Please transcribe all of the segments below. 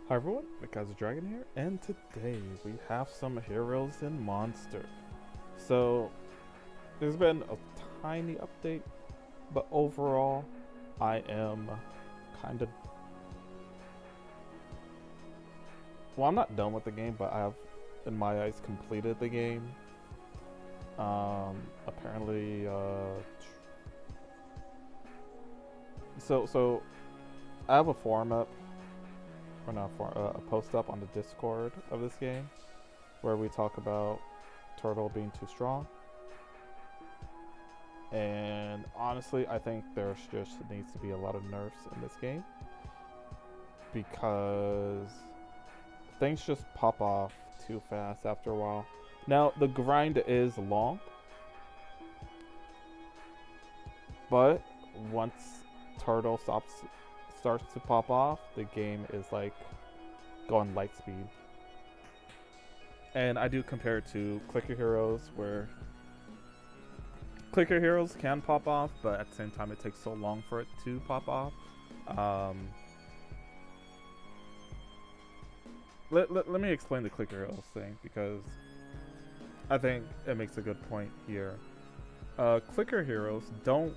Hi everyone, Mckaiser Dragon here, and today we have some heroes and monsters. So, there's been a tiny update, but overall, I am kind of. Well, I'm not done with the game, but I have, in my eyes, completed the game. Apparently, so I have a forum up, or not a post up on the Discord of this game, where we talk about Turtle being too strong. And honestly, I think there's just needs to be a lot of nerfs in this game because things just pop off too fast after a while. Now, the grind is long, but once Turtle starts to pop off, the game is like going light speed. And I do compare it to Clicker Heroes, where Clicker Heroes can pop off, but at the same time it takes so long for it to pop off. Let me explain the Clicker Heroes thing, because I think it makes a good point here. Clicker Heroes don't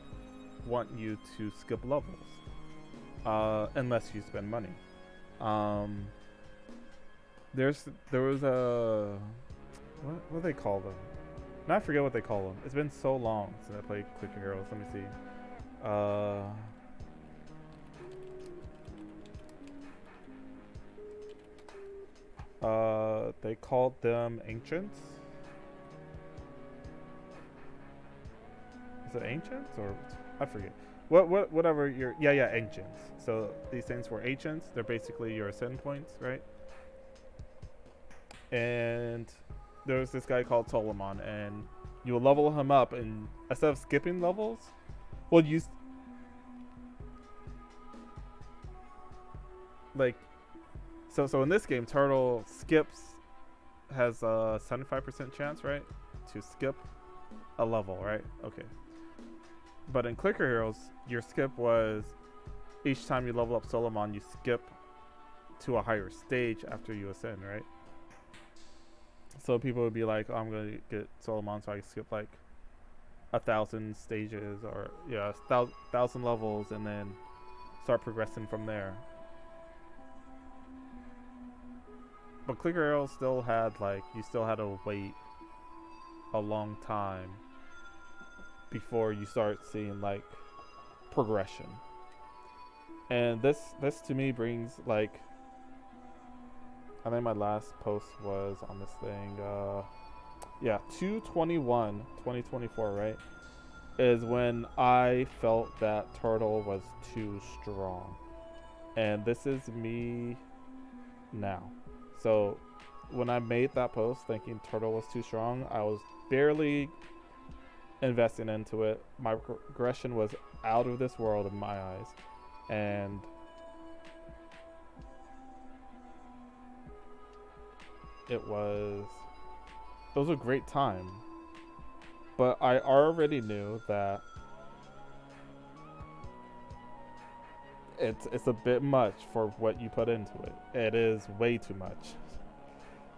want you to skip levels unless you spend money. There was a what do they call them? Now I forget what they call them. It's been so long since I played Clicker Heroes. Let me see. They called them ancients. Is it ancients or I forget. Whatever your ancients. So these things were ancients. They're basically your ascend points, right? And there was this guy called Solomon, and you will level him up, and instead of skipping levels, well, you like so in this game, Turtle has a 75% chance, right, to skip a level, right? Okay. But in Clicker Heroes, your skip was each time you level up Solomon, you skip to a higher stage after you ascend, right? So people would be like, oh, I'm going to get Solomon so I can skip like 1,000 stages or 1,000 levels and then start progressing from there. But Clicker Heroes still had you still had to wait a long time before you start seeing like progression. And this to me brings like, I think my last post was on this thing, 2/21/2024, right, is when I felt that Turtle was too strong. And this is me now. So when I made that post thinking Turtle was too strong, I was barely investing into it. My progression was out of this world in my eyes. And it was a great time. But I already knew that it's a bit much for what you put into it. It is way too much.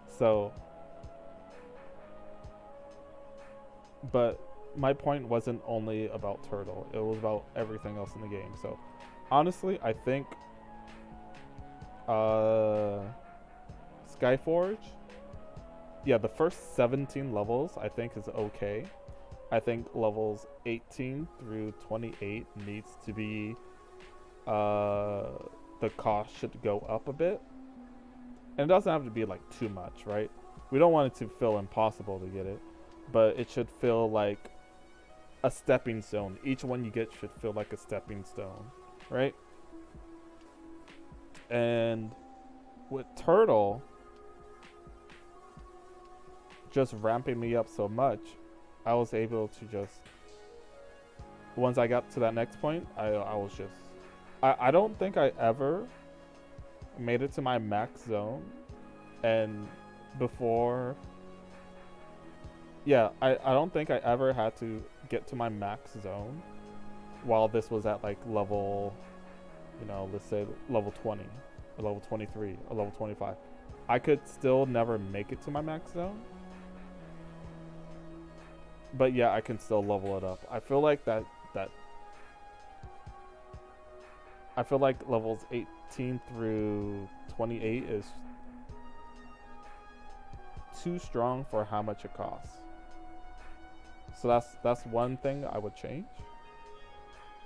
So, but my point wasn't only about Turtle. It was about everything else in the game. So, honestly, I think Skyforge, the first 17 levels I think is okay. I think levels 18 through 28 needs to be, the cost should go up a bit. And it doesn't have to be like too much, right? We don't want it to feel impossible to get it, but it should feel like a stepping stone. Each one you get should feel like a stepping stone, right? And with Turtle just ramping me up so much, I was able to just, once I got to that next point, I was just, I don't think I ever made it to my max zone, and before, I don't think I ever had to get to my max zone while this was at like level you know, let's say level 20, or level 23, or level 25, I could still never make it to my max zone. But yeah, I can still level it up. I feel like I feel like levels 18 through 28 is too strong for how much it costs. So that's one thing I would change.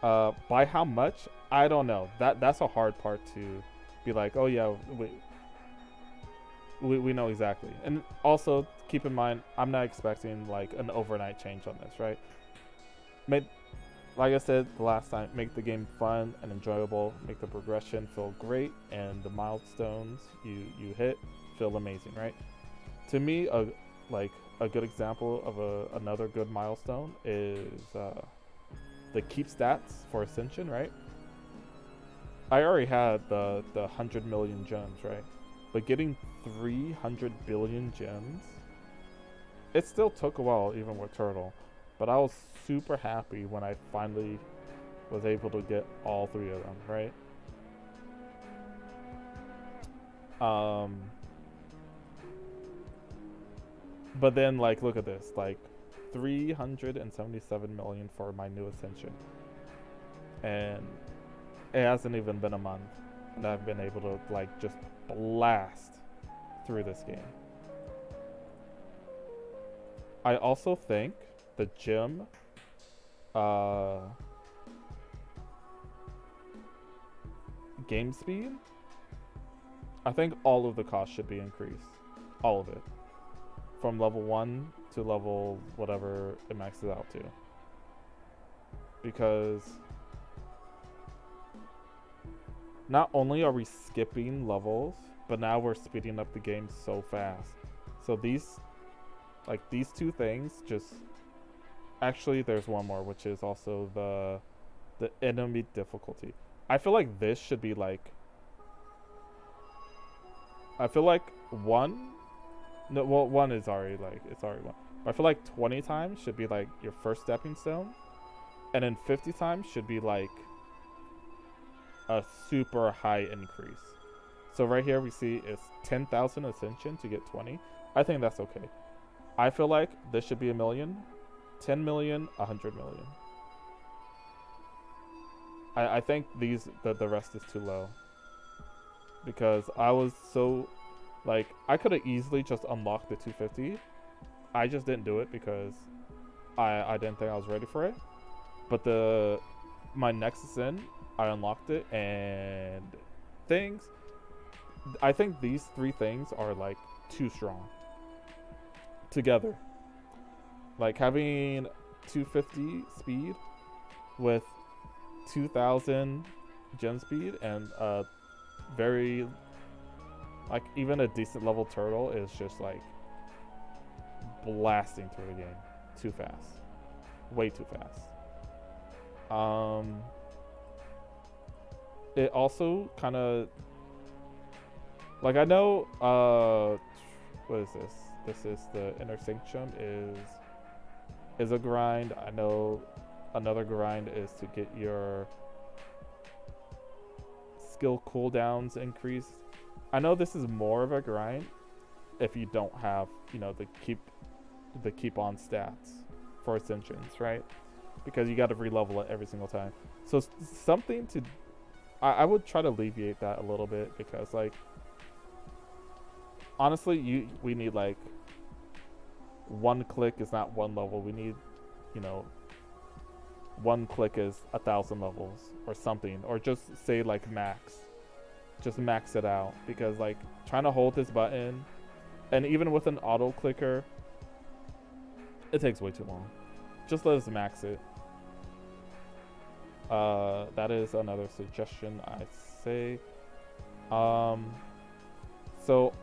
By how much? I don't know. That's a hard part to be like, oh yeah, we know exactly. And also keep in mind, I'm not expecting like an overnight change on this, right? Like I said the last time, make the game fun and enjoyable, make the progression feel great, and the milestones you hit feel amazing, right? To me, a good example of another good milestone is the keep stats for Ascension, right? I already had the 100 million gems, right? But getting 300 billion gems, it still took a while, even with Turtle. But I was super happy when I finally was able to get all 3 of them, right? But then, like, look at this, like 377 million for my new Ascension, and it hasn't even been a month, and I've been able to like just blast through this game. I also think the gym game speed, I think all of the costs should be increased. All of it. From level 1 to level whatever it maxes out to. Because not only are we skipping levels, but now we're speeding up the game so fast. So these 2 things just... Actually, there's one more, which is also the enemy difficulty. I feel like this should be like... I feel like 1... No, well, 1 is already like... It's already 1. But I feel like 20 times should be like your first stepping stone. And then 50 times should be like a super high increase. So right here we see it's 10,000 ascension to get 20. I think that's okay. I feel like this should be 1 million, 10 million, 100 million. I think the rest is too low. Because I was so... Like, I could have easily just unlocked the 250. I just didn't do it because I didn't think I was ready for it. But my Nexus in, I unlocked it, and I think these 3 things are like too strong together. Like having 250 speed with 2,000 gem speed and very... Like, even a decent level turtle is just, like, blasting through the game. Too fast. Way too fast. It also kind of... Like, I know, what is this? This is the Interstinctum is a grind. I know another grind is to get your skill cooldowns increased. I know this is more of a grind if you don't have, you know, the keep on stats for ascensions, right? Because you got to re-level it every single time. So something to... I would try to alleviate that a little bit, because, like, honestly, we need, like, 1 click is not 1 level. We need, you know, 1 click is 1,000 levels or something, or just say like max. Just max it out, because like trying to hold this button, and even with an auto clicker, it takes way too long. Just let us max it. That is another suggestion I say. So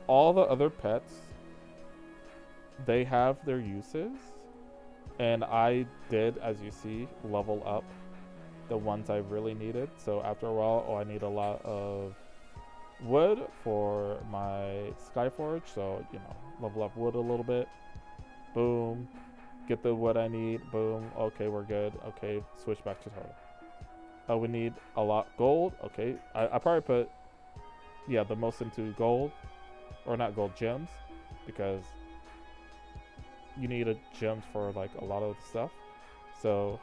all the other pets, they have their uses, and I did, as you see, level up the ones I really needed. So after a while, I need a lot of wood for my Skyforge, so, you know, level up wood a little bit. Boom. Get the wood I need. Boom. Okay, we're good. Okay, switch back to turtle. Oh, we need a lot gold. Okay, I probably put, yeah, the most into gold, or not gold, gems, because you need a gems for like a lot of stuff. So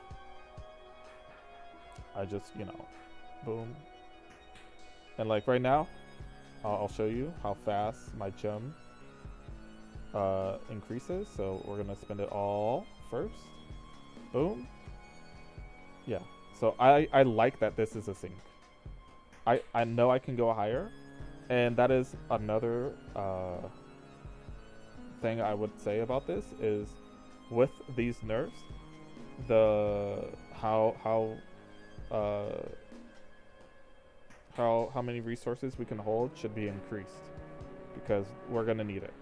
I just, you know, boom. And like right now, I'll show you how fast my gem increases. So we're gonna spend it all first. Boom. Yeah. So I like that this is a sync. I know I can go higher, and that is another thing I would say about this is with these nerfs, the how many resources we can hold should be increased, because we're gonna need it.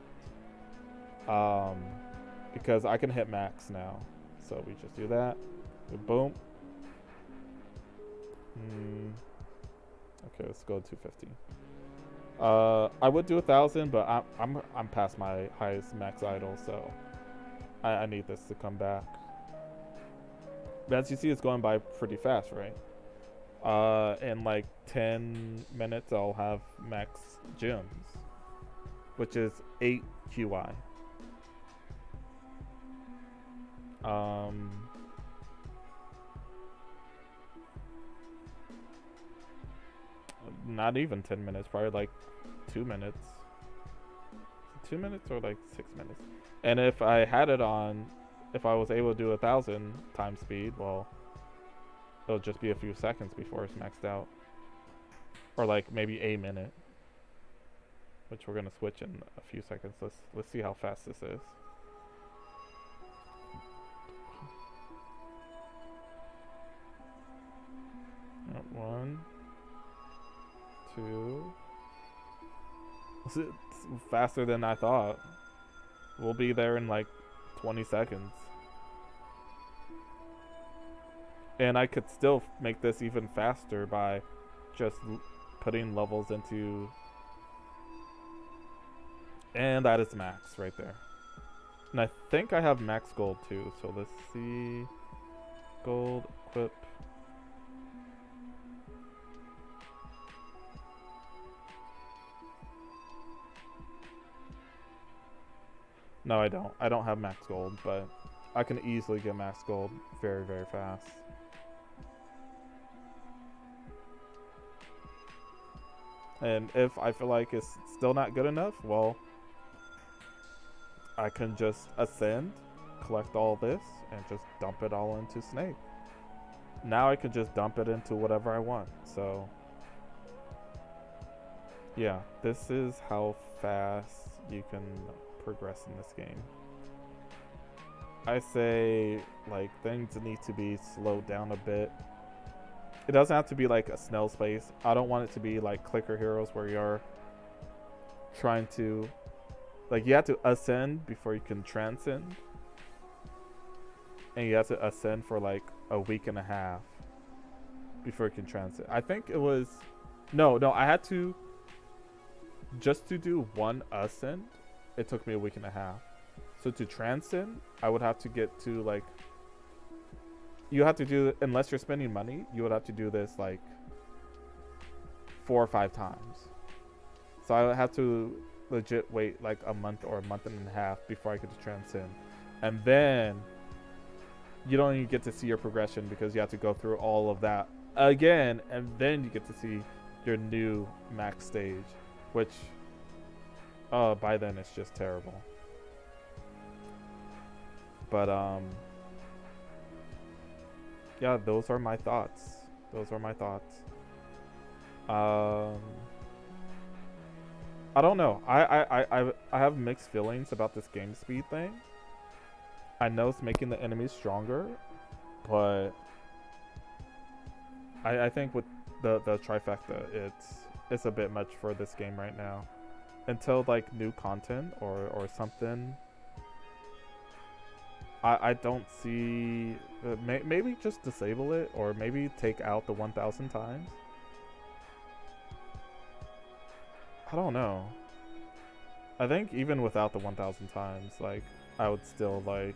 Because I can hit max now, so we just do that. Boom. Okay, let's go 250. I would do 1,000, but I'm past my highest max idle, so I need this to come back. But as you see, it's going by pretty fast, right? In like 10 minutes, I'll have max gems, which is 8 QI. Not even 10 minutes, probably like 2 minutes. 2 minutes or like 6 minutes. And if I had it on, if I was able to do 1,000 times speed, well, it'll just be a few seconds before it's maxed out. Or like maybe a minute, which we're gonna switch in a few seconds. Let's see how fast this is. One, two. It's faster than I thought. We'll be there in like 20 seconds. And I could still make this even faster by just putting levels into... And that is max right there. And I think I have max gold too, so let's see. Gold, equip. No, I don't. I don't have max gold, but I can easily get max gold very, very fast. And if I feel like it's still not good enough, well, I can just ascend, collect all this, and just dump it all into Snake. Now I can just dump it into whatever I want. So, yeah, this is how fast you can progress in this game. I say, like, things need to be slowed down a bit. It doesn't have to be like a snail's pace. I don't want it to be like clicker heroes where you're trying to, like, you have to ascend before you can transcend, and you have to ascend for like a week and a half before you can transcend. I think it was no, I had to, just to do one ascend, it took me a week and a half. So to transcend, I would have to get to like, you have to do, unless you're spending money, you would have to do this like 4 or 5 times. So I would have to legit wait like a month or a month and a half before I could transcend. And then you don't even get to see your progression because you have to go through all of that again, and then you get to see your new max stage, which by then it's just terrible. But yeah, those are my thoughts. I don't know. I have mixed feelings about this game speed thing. I know it's making the enemies stronger, but I think with the trifecta, it's a bit much for this game right now. Until like new content or something, I don't see. Maybe just disable it, or maybe take out the 1,000 times. I don't know. I think even without the 1,000 times, like, I would still like.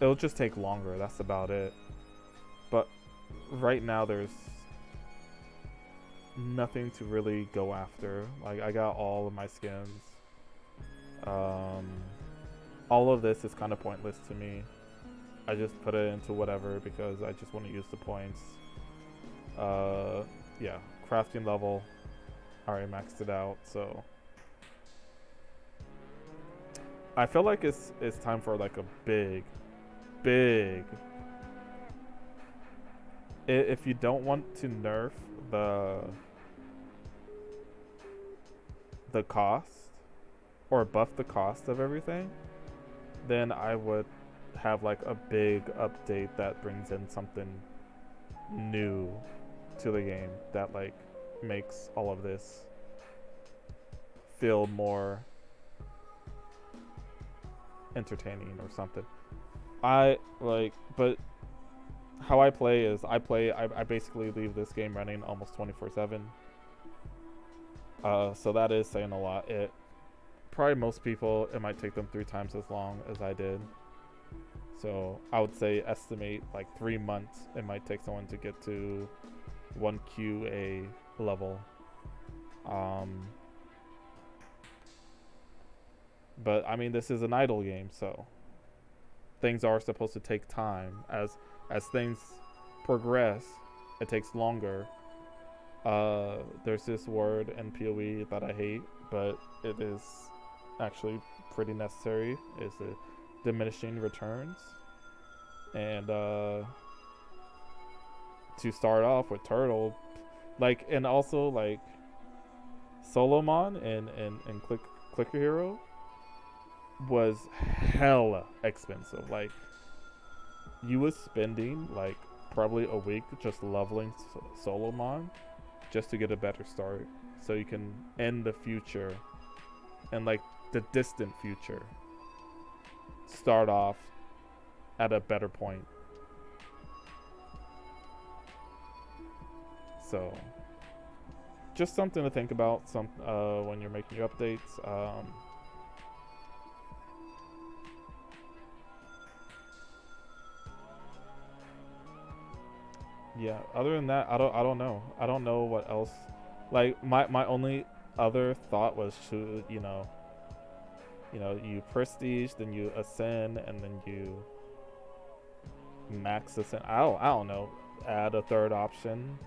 It'll just take longer. That's about it. But right now there's nothing to really go after. Like, I got all of my skins. All of this is kind of pointless to me. I just put it into whatever because I just want to use the points. Yeah, crafting level. Already maxed it out, so I feel like it's time for like a big. If you don't want to nerf the cost or buff the cost of everything, then I would have like a big update that brings in something new to the game that like makes all of this feel more entertaining or something. But how I play is I basically leave this game running almost 24/7. So that is saying a lot. It probably most people, it might take them 3 times as long as I did. So I would say estimate like 3 months it might take someone to get to 1 QA level. But I mean, this is an idle game, so things are supposed to take time. As things progress, it takes longer. There's this word in PoE that I hate, but it is actually pretty necessary. Is the diminishing returns. And to start off with Turtle, like, and also like Solomon and Clicker Hero was hella expensive. Like, you was spending like probably a week just leveling Solomon just to get a better start, so you can end the future and like the distant future start off at a better point. So just something to think about when you're making your updates. Yeah, other than that, I don't know. I don't know what else. Like, my only other thought was to, you prestige, then you ascend, and then you max ascend. I don't know. Add a third option.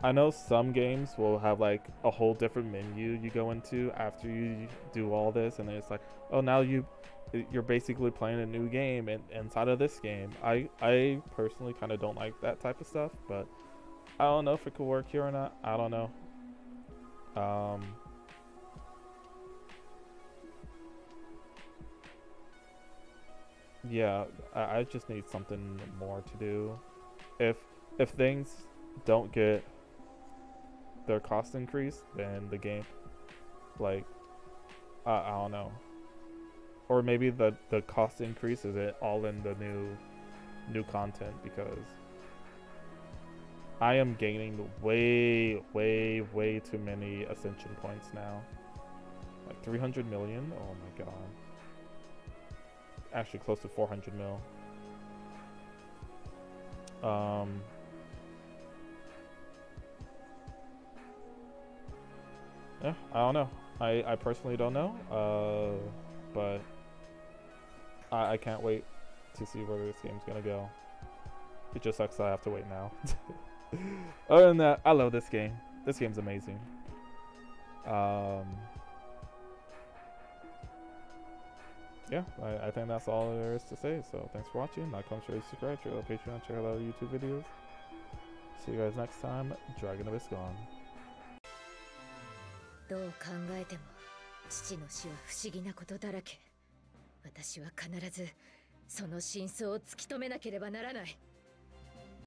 I know some games will have like a whole different menu you go into after you do all this, and then it's like, oh, now you're basically playing a new game inside of this game. I personally kind of don't like that type of stuff, but I don't know if it could work here or not. I don't know. Yeah, I just need something more to do. If things don't get their cost increase, then the game, like, I don't know. Or maybe the cost increase is it all in the new content, because I am gaining way too many ascension points now. Like 300 million? Oh my god. Actually close to 400 mil. Yeah, I don't know. I personally don't know. But I can't wait to see where this game's gonna go. It just sucks that I have to wait now. Other than that, I love this game. This game's amazing. Yeah, I think that's all there is to say. So thanks for watching. Like, comment, share, subscribe, check out Patreon, check out other YouTube videos. See you guys next time. Dragon Abyss gone. どう考えても父の死は不思議なことだらけ。私は必ずその真相を突き止めなければならない。